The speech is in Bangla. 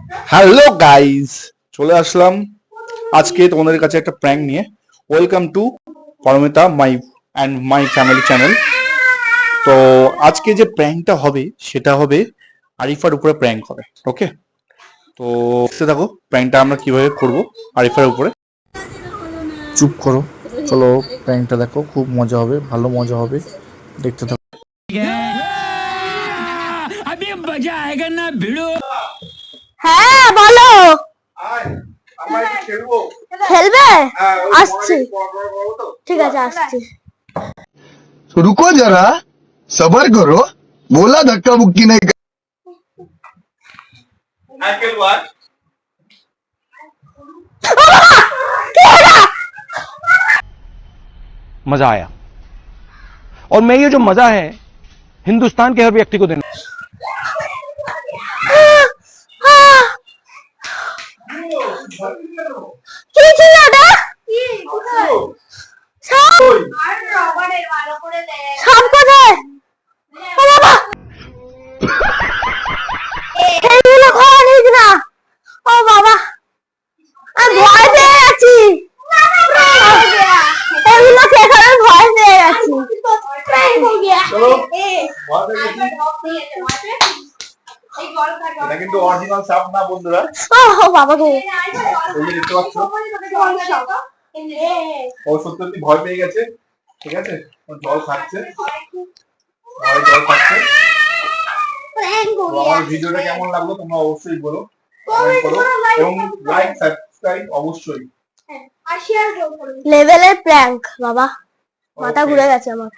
হ্যালো গাইস, চলে আসলাম আজকে তোমাদের কাছে একটা প্র্যাঙ্ক নিয়ে। Welcome to Paromita my family channel. তো আজকে যে প্র্যাঙ্কটা হবে সেটা হবে আরিফার উপরে প্র্যাঙ্ক হবে। ওকে, তো দেখতে থাকো প্র্যাঙ্কটা আমরা কিভাবে করব আরিফার উপরে। চুপ করো, চলো প্র্যাঙ্কটা দেখো, খুব মজা হবে, ভালো মজা হবে, দেখতে থাকো। अभी मजा आएगा ना भिड़ो। হ্যাঁ বলো। খেলবে? আসছি, ঠিক আছে আসছি। रुको जरा, सबर करो। बोला धक्का मुक्की नहीं कर। मजा आया और मैं ये जो मजा है हिंदुस्तान के हर व्यक्ति को देना। কি ছিল ওটা? সাপ? সাপ কোথায়? ও বাবা, এইগুলো খাওয়া নিস না। ও বাবা, আমি ভয় পেয়ে গেছি। এগুলো খেয়ে আমি ভয় পেয়ে গেছি। এটা কিন্তু অরিজিনাল সাপ না বন্ধুরা। ও বাবা গো, এই যে দেখতে পাচ্ছ, ও সত্যি ভয় পেয়ে গেছে। ঠিক আছে, ও জল খাচ্ছে, জল খাচ্ছে। তো আমার ভিডিওটা কেমন লাগলো তোমরা অবশ্যই বলো, কমেন্ট করো এবং লাইক সাবস্ক্রাইব অবশ্যই। লেভেলের প্র্যাঙ্ক বাবা, মাথা ঘুরে গেছে আমার।